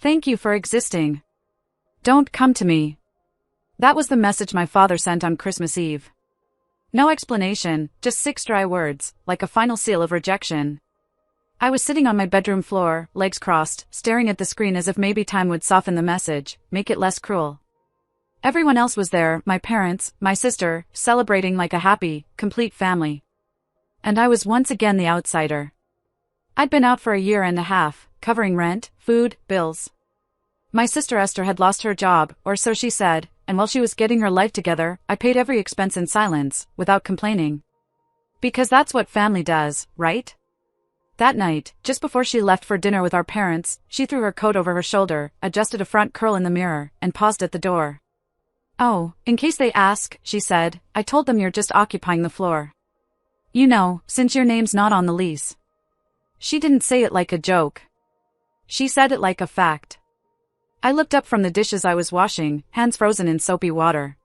Thank you for existing. Don't come to me. That was the message my father sent on Christmas Eve. No explanation, just 6 dry words, like a final seal of rejection. I was sitting on my bedroom floor, legs crossed, staring at the screen as if maybe time would soften the message, make it less cruel. Everyone else was there, my parents, my sister, celebrating like a happy, complete family. And I was once again the outsider. I'd been out for a year and a half, covering rent, food, bills. My sister Esther had lost her job, or so she said, and while she was getting her life together, I paid every expense in silence, without complaining. Because that's what family does, right? That night, just before she left for dinner with our parents, she threw her coat over her shoulder, adjusted a front curl in the mirror, and paused at the door. "Oh, in case they ask," she said, "I told them you're just occupying the floor. You know, since your name's not on the lease." She didn't say it like a joke. She said it like a fact. I looked up from the dishes I was washing, hands frozen in soapy water.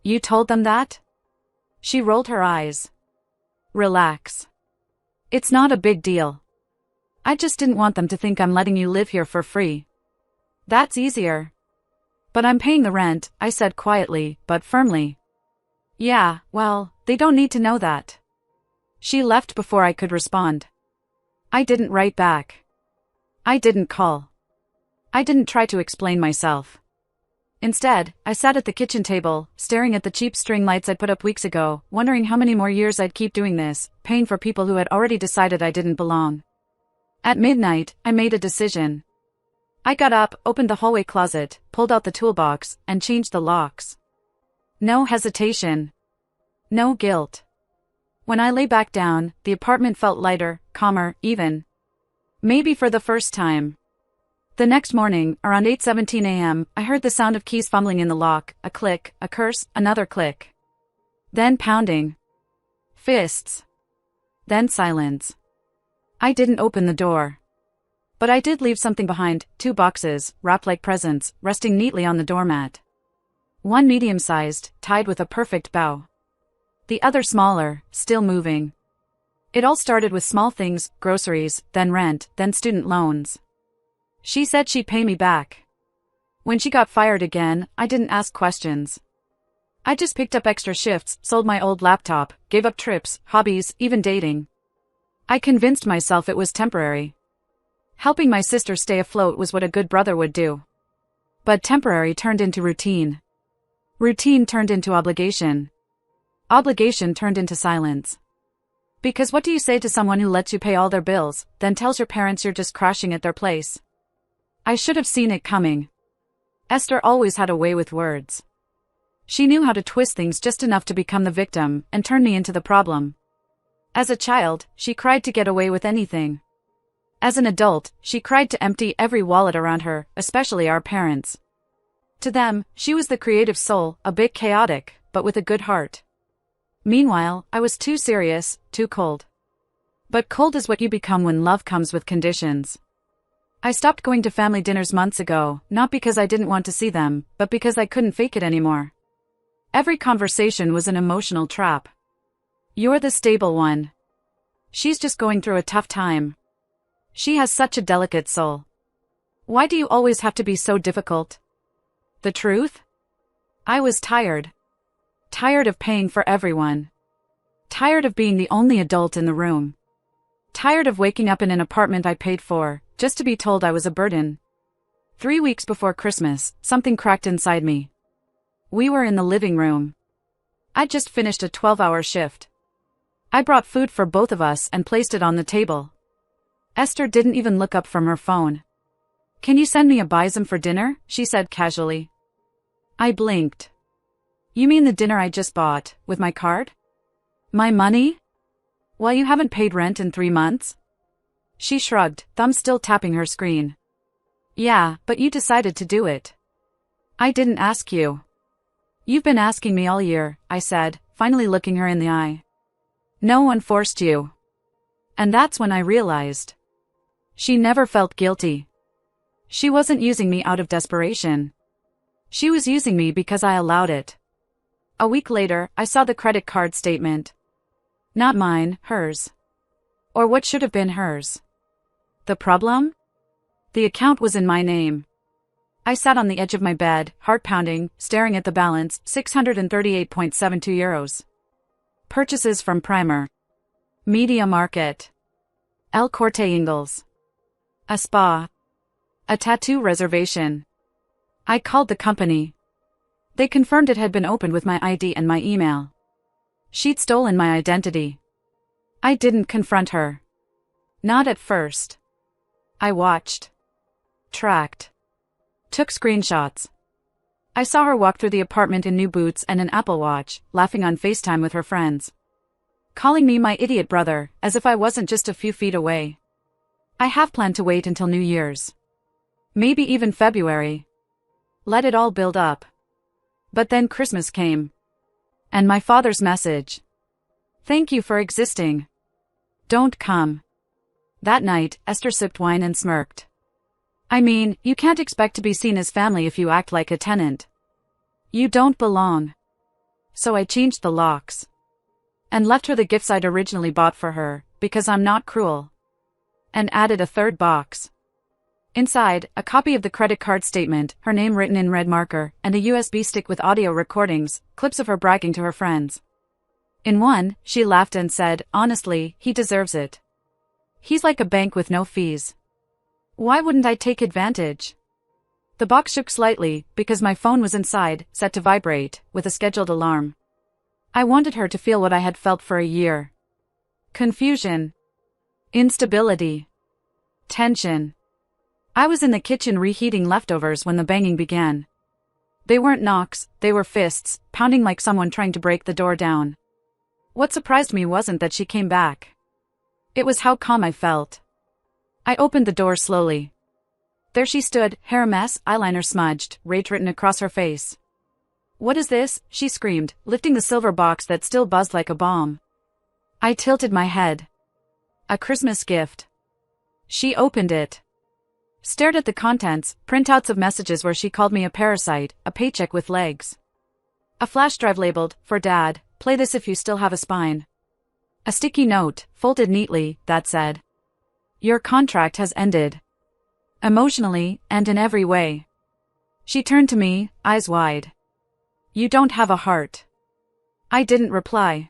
"You told them that?" She rolled her eyes. "Relax. It's not a big deal. I just didn't want them to think I'm letting you live here for free. That's easier." "But I'm paying the rent," I said quietly, but firmly. "Yeah, well, they don't need to know that." She left before I could respond. I didn't write back. I didn't call. I didn't try to explain myself. Instead, I sat at the kitchen table, staring at the cheap string lights I'd put up weeks ago, wondering how many more years I'd keep doing this, paying for people who had already decided I didn't belong. At midnight, I made a decision. I got up, opened the hallway closet, pulled out the toolbox, and changed the locks. No hesitation. No guilt. When I lay back down, the apartment felt lighter, calmer, even. Maybe for the first time. The next morning, around 8:17 a.m., I heard the sound of keys fumbling in the lock, a click, a curse, another click. Then pounding. Fists. Then silence. I didn't open the door. But I did leave something behind, 2 boxes, wrapped like presents, resting neatly on the doormat. One medium-sized, tied with a perfect bow. The other smaller, still moving. It all started with small things, groceries, then rent, then student loans. She said she'd pay me back. When she got fired again, I didn't ask questions. I just picked up extra shifts, sold my old laptop, gave up trips, hobbies, even dating. I convinced myself it was temporary. Helping my sister stay afloat was what a good brother would do. But temporary turned into routine. Routine turned into obligation. Obligation turned into silence. Because what do you say to someone who lets you pay all their bills, then tells your parents you're just crashing at their place? I should have seen it coming. Esther always had a way with words. She knew how to twist things just enough to become the victim and turn me into the problem. As a child, she cried to get away with anything. As an adult, she cried to empty every wallet around her, especially our parents. To them, she was the creative soul, a bit chaotic, but with a good heart. Meanwhile, I was too serious, too cold. But cold is what you become when love comes with conditions. I stopped going to family dinners months ago, not because I didn't want to see them, but because I couldn't fake it anymore. Every conversation was an emotional trap. "You're the stable one. She's just going through a tough time. She has such a delicate soul. Why do you always have to be so difficult?" The truth? I was tired. Tired of paying for everyone. Tired of being the only adult in the room. Tired of waking up in an apartment I paid for, just to be told I was a burden. 3 weeks before Christmas, something cracked inside me. We were in the living room. I'd just finished a 12-hour shift. I brought food for both of us and placed it on the table. Esther didn't even look up from her phone. "Can you send me a bison for dinner?" she said casually. I blinked. "You mean the dinner I just bought, with my card? My money? Well, you haven't paid rent in 3 months?" She shrugged, thumb still tapping her screen. "Yeah, but you decided to do it." "I didn't ask you." "You've been asking me all year," I said, finally looking her in the eye. "No one forced you." And that's when I realized. She never felt guilty. She wasn't using me out of desperation. She was using me because I allowed it. A week later, I saw the credit card statement. Not mine, hers. Or what should have been hers. The problem? The account was in my name. I sat on the edge of my bed, heart pounding, staring at the balance, €638.72. Purchases from Primer. Media Market. El Corte Inglés. A spa. A tattoo reservation. I called the company. They confirmed it had been opened with my ID and my email. She'd stolen my identity. I didn't confront her. Not at first. I watched. Tracked. Took screenshots. I saw her walk through the apartment in new boots and an Apple Watch, laughing on FaceTime with her friends. Calling me my idiot brother, as if I wasn't just a few feet away. I have planned to wait until New Year's. Maybe even February. Let it all build up. But then Christmas came. And my father's message. Thank you for existing. Don't come. That night, Esther sipped wine and smirked. I mean, you can't expect to be seen as family if you act like a tenant. You don't belong. So I changed the locks. And left her the gifts I'd originally bought for her, because I'm not cruel. And added a third box. Inside, a copy of the credit card statement, her name written in red marker, and a USB stick with audio recordings, clips of her bragging to her friends. In one, she laughed and said, honestly, he deserves it. He's like a bank with no fees. Why wouldn't I take advantage? The box shook slightly, because my phone was inside, set to vibrate, with a scheduled alarm. I wanted her to feel what I had felt for a year. Confusion. Instability. Tension. I was in the kitchen reheating leftovers when the banging began. They weren't knocks, they were fists, pounding like someone trying to break the door down. What surprised me wasn't that she came back. It was how calm I felt. I opened the door slowly. There she stood, hair a mess, eyeliner smudged, rage written across her face. What is this? She screamed, lifting the silver box that still buzzed like a bomb. I tilted my head. A Christmas gift. She opened it. Stared at the contents, printouts of messages where she called me a parasite, a paycheck with legs. A flash drive labeled, for Dad, play this if you still have a spine. A sticky note, folded neatly, that said, your contract has ended. Emotionally, and in every way. She turned to me, eyes wide. You don't have a heart. I didn't reply.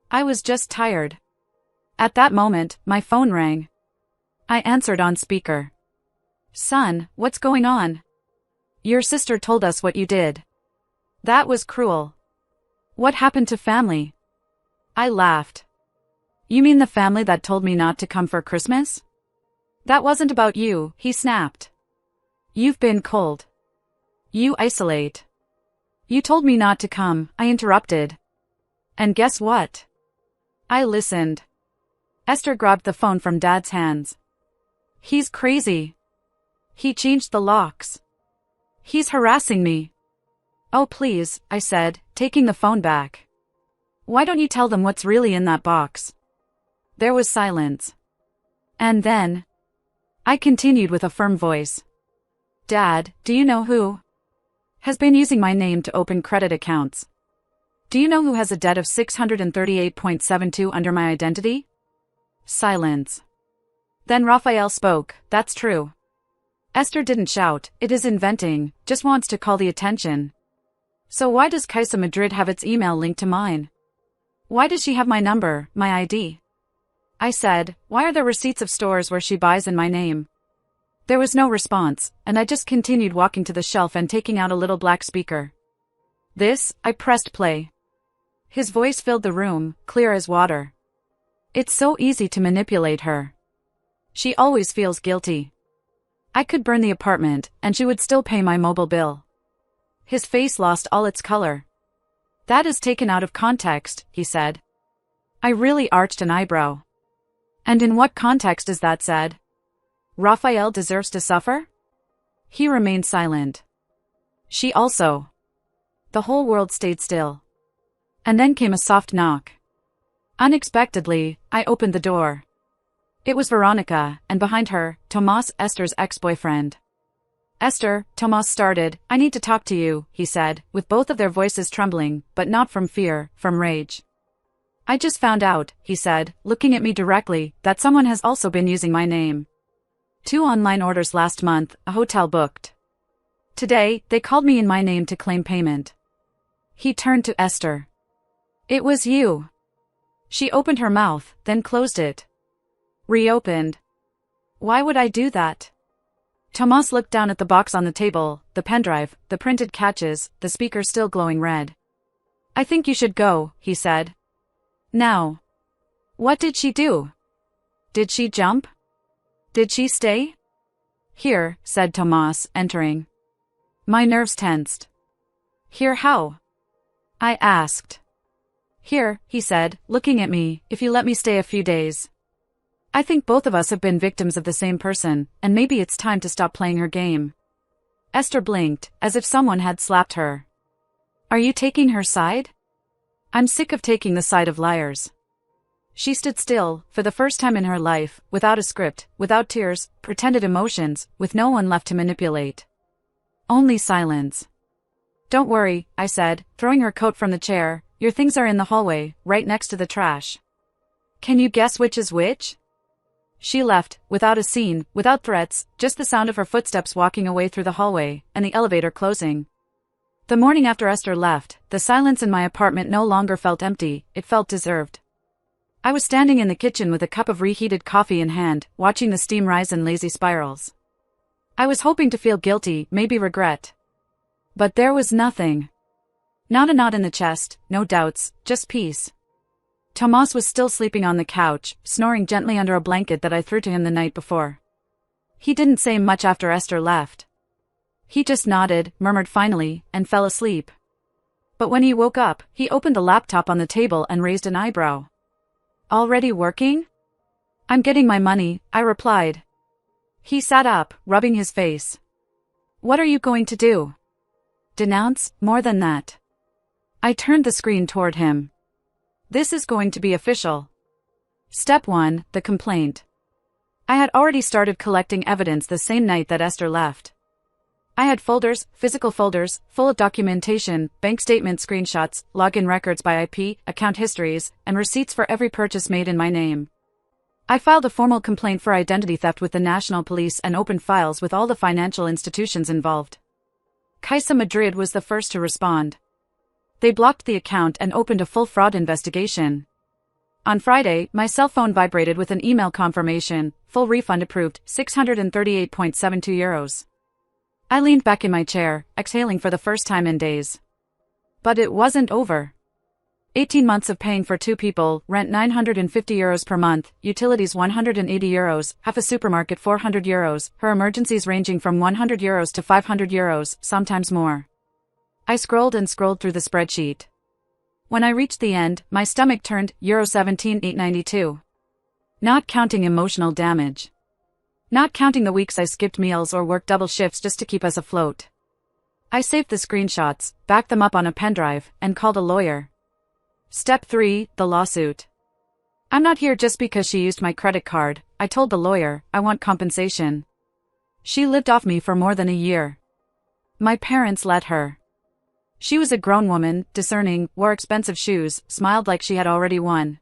I was just tired. At that moment, my phone rang. I answered on speaker. Son, what's going on? Your sister told us what you did. That was cruel. What happened to family? I laughed. You mean the family that told me not to come for Christmas? That wasn't about you, he snapped. You've been cold. You isolate. You told me not to come, I interrupted. And guess what? I listened. Esther grabbed the phone from Dad's hands. He's crazy. He changed the locks. He's harassing me. Oh please, I said, taking the phone back. Why don't you tell them what's really in that box? There was silence. And then, I continued with a firm voice. Dad, do you know who has been using my name to open credit accounts? Do you know who has a debt of $638.72 under my identity? Silence. Then Raphael spoke, that's true. Esther didn't shout, it is inventing, just wants to call the attention. So why does Kaisa Madrid have its email linked to mine? Why does she have my number, my ID? I said, why are there receipts of stores where she buys in my name? There was no response, and I just continued walking to the shelf and taking out a little black speaker. This, I pressed play. His voice filled the room, clear as water. It's so easy to manipulate her. She always feels guilty. I could burn the apartment, and she would still pay my mobile bill. His face lost all its color. That is taken out of context, he said. I really arched an eyebrow. And in what context is that said? Raphael deserves to suffer? He remained silent. She also. The whole world stayed still. And then came a soft knock. Unexpectedly, I opened the door. It was Veronica, and behind her, Tomas, Esther's ex-boyfriend. Esther, Tomas started, I need to talk to you, he said, with both of their voices trembling, but not from fear, from rage. I just found out, he said, looking at me directly, that someone has also been using my name. 2 online orders last month, a hotel booked. Today, they called me in my name to claim payment. He turned to Esther. It was you. She opened her mouth, then closed it. Reopened. Why would I do that? Tomas looked down at the box on the table, the pendrive, the printed catches, the speaker still glowing red. I think you should go, he said. Now. What did she do? Did she jump? Did she stay? Here, said Tomas, entering. My nerves tensed. Here how? I asked. Here, he said, looking at me, if you let me stay a few days. I think both of us have been victims of the same person, and maybe it's time to stop playing her game. Esther blinked, as if someone had slapped her. Are you taking her side? I'm sick of taking the side of liars. She stood still, for the first time in her life, without a script, without tears, pretended emotions, with no one left to manipulate. Only silence. Don't worry, I said, throwing her coat from the chair, your things are in the hallway, right next to the trash. Can you guess which is which? She left, without a scene, without threats, just the sound of her footsteps walking away through the hallway, and the elevator closing. The morning after Esther left, the silence in my apartment no longer felt empty, it felt deserved. I was standing in the kitchen with a cup of reheated coffee in hand, watching the steam rise in lazy spirals. I was hoping to feel guilty, maybe regret. But there was nothing. Not a knot in the chest, no doubts, just peace. Tomas was still sleeping on the couch, snoring gently under a blanket that I threw to him the night before. He didn't say much after Esther left. He just nodded, murmured finally, and fell asleep. But when he woke up, he opened the laptop on the table and raised an eyebrow. Already working? I'm getting my money, I replied. He sat up, rubbing his face. What are you going to do? Denounce, more than that. I turned the screen toward him. This is going to be official. Step 1, the complaint. I had already started collecting evidence the same night that Esther left. I had folders, physical folders, full of documentation, bank statement screenshots, login records by IP, account histories, and receipts for every purchase made in my name. I filed a formal complaint for identity theft with the National Police and opened files with all the financial institutions involved. Caixa Madrid was the first to respond. They blocked the account and opened a full fraud investigation. On Friday, my cell phone vibrated with an email confirmation, full refund approved, €638.72. I leaned back in my chair, exhaling for the first time in days. But it wasn't over. 18 months of paying for 2 people, rent €950 per month, utilities €180, half a supermarket €400, her emergencies ranging from €100 to €500, sometimes more. I scrolled and scrolled through the spreadsheet. When I reached the end, my stomach turned, €17,892. Not counting emotional damage. Not counting the weeks I skipped meals or worked double shifts just to keep us afloat. I saved the screenshots, backed them up on a pendrive, and called a lawyer. Step 3, the lawsuit. I'm not here just because she used my credit card, I told the lawyer, I want compensation. She lived off me for more than a year. My parents let her. She was a grown woman, discerning, wore expensive shoes, smiled like she had already won.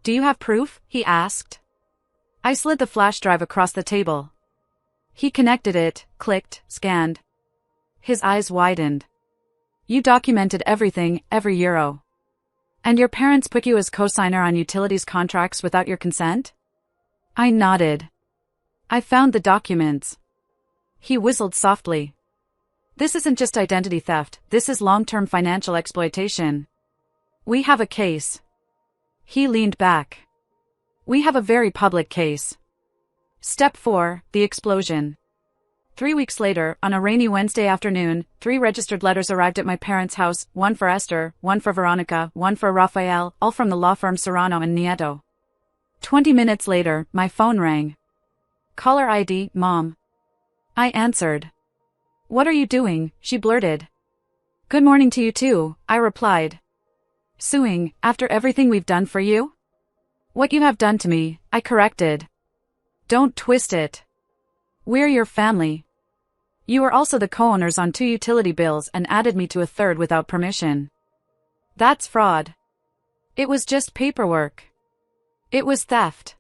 Do you have proof? He asked. I slid the flash drive across the table. He connected it, clicked, scanned. His eyes widened. You documented everything, every euro. And your parents put you as co-signer on utilities contracts without your consent? I nodded. I found the documents. He whistled softly. This isn't just identity theft, this is long-term financial exploitation. We have a case. He leaned back. We have a very public case. Step 4, the explosion. 3 weeks later, on a rainy Wednesday afternoon, 3 registered letters arrived at my parents' house, one for Esther, one for Veronica, one for Rafael, all from the law firm Serrano and Nieto. 20 minutes later, my phone rang. Caller ID, Mom. I answered. What are you doing? She blurted. Good morning to you too, I replied. Suing, after everything we've done for you? What you have done to me, I corrected. Don't twist it. We're your family. You were also the co-owners on 2 utility bills and added me to a 3rd without permission. That's fraud. It was just paperwork. It was theft.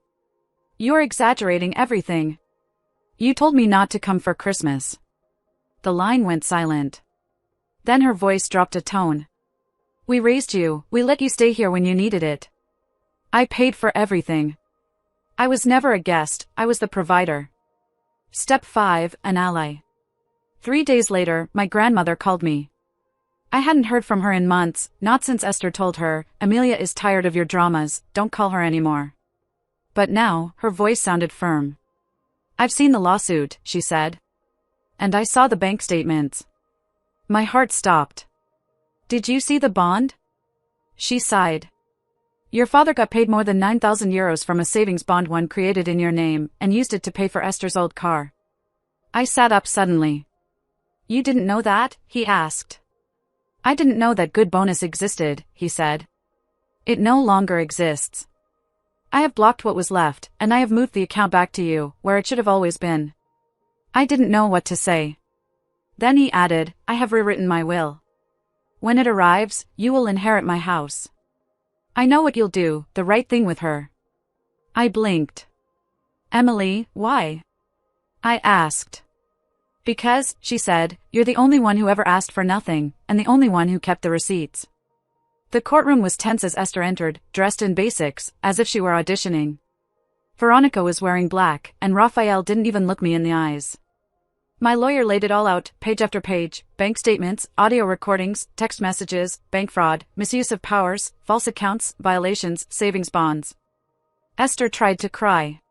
You're exaggerating everything. You told me not to come for Christmas. The line went silent. Then her voice dropped a tone. We raised you, we let you stay here when you needed it. I paid for everything. I was never a guest, I was the provider. Step 5, an ally. 3 days later, my grandmother called me. I hadn't heard from her in months, not since Esther told her, Amelia is tired of your dramas, don't call her anymore. But now, her voice sounded firm. I've seen the lawsuit, she said. And I saw the bank statements. My heart stopped. Did you see the bond? She sighed. Your father got paid more than 9,000 euros from a savings bond one created in your name, and used it to pay for Esther's old car. I sat up suddenly. You didn't know that? He asked. I didn't know that good bonus existed, he said. It no longer exists. I have blocked what was left, and I have moved the account back to you, where it should have always been. I didn't know what to say. Then he added, I have rewritten my will. When it arrives, you will inherit my house. I know what you'll do, the right thing with her. I blinked. Emily, why? I asked. Because, she said, you're the only one who ever asked for nothing, and the only one who kept the receipts. The courtroom was tense as Esther entered, dressed in basics, as if she were auditioning. Veronica was wearing black, and Raphael didn't even look me in the eyes. My lawyer laid it all out, page after page, bank statements, audio recordings, text messages, bank fraud, misuse of powers, false accounts, violations, savings bonds. Esther tried to cry.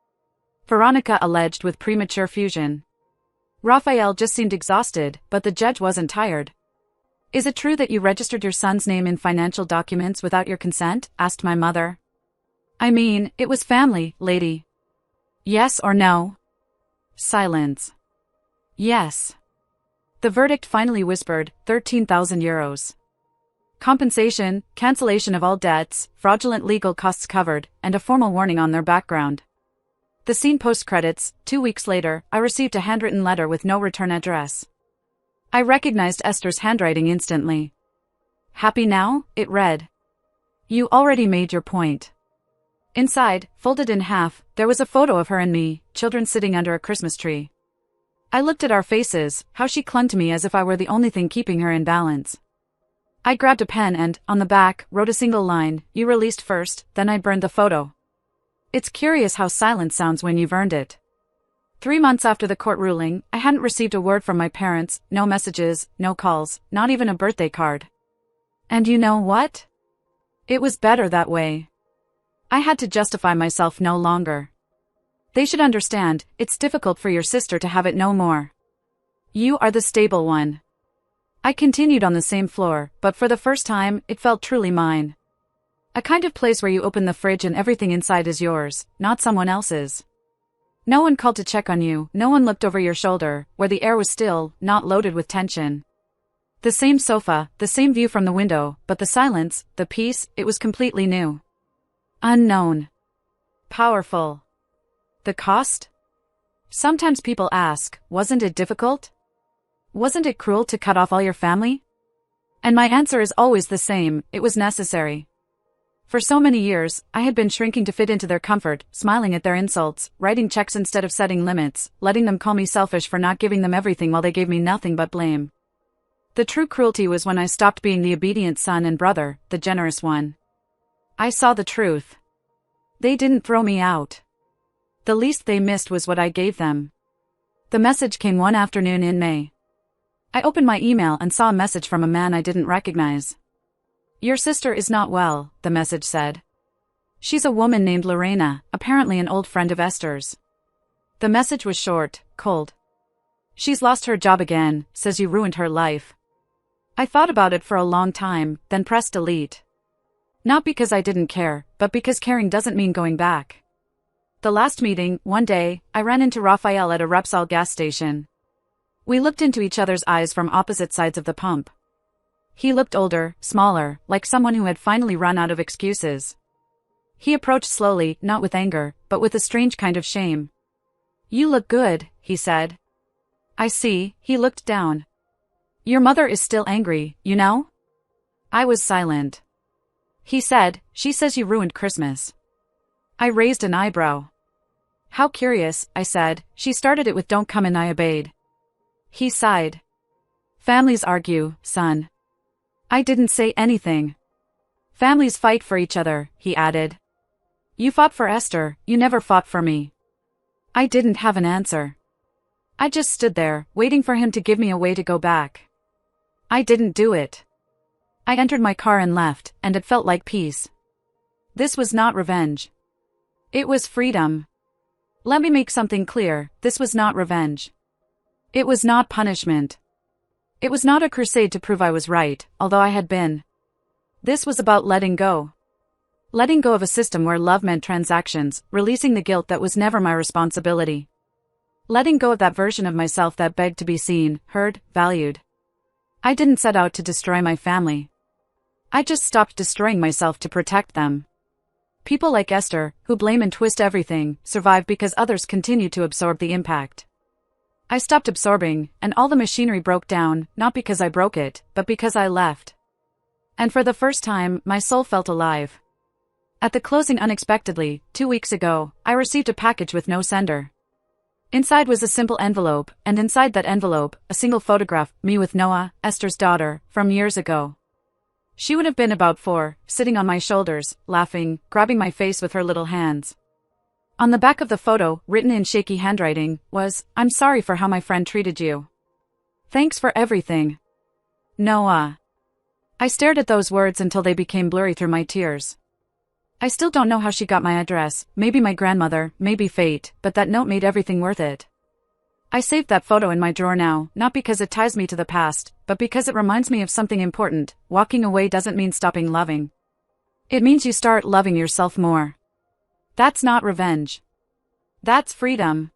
Veronica alleged with premature fusion. Raphael just seemed exhausted, but the judge wasn't tired. Is it true that you registered your son's name in financial documents without your consent? Asked my mother. I mean, it was family, lady. Yes or no? Silence. Yes. The verdict finally whispered, 13,000 euros. Compensation, cancellation of all debts, fraudulent legal costs covered, and a formal warning on their background. The scene post-credits. 2 weeks later, I received a handwritten letter with no return address. I recognized Esther's handwriting instantly. Happy now? It read. You already made your point. Inside, folded in half, there was a photo of her and me, children sitting under a Christmas tree. I looked at our faces, how she clung to me as if I were the only thing keeping her in balance. I grabbed a pen and, on the back, wrote a single line, you released first, then I burned the photo. It's curious how silence sounds when you've earned it. 3 months after the court ruling, I hadn't received a word from my parents, no messages, no calls, not even a birthday card. And you know what? It was better that way. I had to justify myself no longer. They should understand, it's difficult for your sister to have it no more. You are the stable one. I continued on the same floor, but for the first time, it felt truly mine. A kind of place where you open the fridge and everything inside is yours, not someone else's. No one called to check on you, no one looked over your shoulder, where the air was still, not loaded with tension. The same sofa, the same view from the window, but the silence, the peace, it was completely new. Unknown. Powerful. The cost? Sometimes people ask, wasn't it difficult? Wasn't it cruel to cut off all your family? And my answer is always the same, it was necessary. For so many years, I had been shrinking to fit into their comfort, smiling at their insults, writing checks instead of setting limits, letting them call me selfish for not giving them everything while they gave me nothing but blame. The true cruelty was when I stopped being the obedient son and brother, the generous one. I saw the truth. They didn't throw me out. The least they missed was what I gave them. The message came one afternoon in May. I opened my email and saw a message from a man I didn't recognize. Your sister is not well, the message said. She's a woman named Lorena, apparently an old friend of Esther's. The message was short, cold. She's lost her job again, says you ruined her life. I thought about it for a long time, then pressed delete. Not because I didn't care, but because caring doesn't mean going back. The last meeting, one day, I ran into Raphael at a Repsol gas station. We looked into each other's eyes from opposite sides of the pump. He looked older, smaller, like someone who had finally run out of excuses. He approached slowly, not with anger, but with a strange kind of shame. You look good, he said. I see, he looked down. Your mother is still angry, you know? I was silent. He said, she says you ruined Christmas. I raised an eyebrow. How curious, I said. She started it with "Don't come," and I obeyed. He sighed. Families argue, son. I didn't say anything. Families fight for each other, he added. You fought for Esther, you never fought for me. I didn't have an answer. I just stood there, waiting for him to give me a way to go back. I didn't do it. I entered my car and left, and it felt like peace. This was not revenge. It was freedom. Let me make something clear, this was not revenge. It was not punishment. It was not a crusade to prove I was right, although I had been. This was about letting go. Letting go of a system where love meant transactions, releasing the guilt that was never my responsibility. Letting go of that version of myself that begged to be seen, heard, valued. I didn't set out to destroy my family. I just stopped destroying myself to protect them. People like Esther, who blame and twist everything, survive because others continue to absorb the impact. I stopped absorbing, and all the machinery broke down, not because I broke it, but because I left. And for the first time, my soul felt alive. At the closing, unexpectedly, 2 weeks ago, I received a package with no sender. Inside was a simple envelope, and inside that envelope, a single photograph, me with Noah, Esther's daughter, from years ago. She would have been about 4, sitting on my shoulders, laughing, grabbing my face with her little hands. On the back of the photo, written in shaky handwriting, was, "I'm sorry for how my friend treated you. Thanks for everything. Noah." I stared at those words until they became blurry through my tears. I still don't know how she got my address, maybe my grandmother, maybe fate, but that note made everything worth it. I saved that photo in my drawer now, not because it ties me to the past, but because it reminds me of something important. Walking away doesn't mean stopping loving. It means you start loving yourself more. That's not revenge. That's freedom.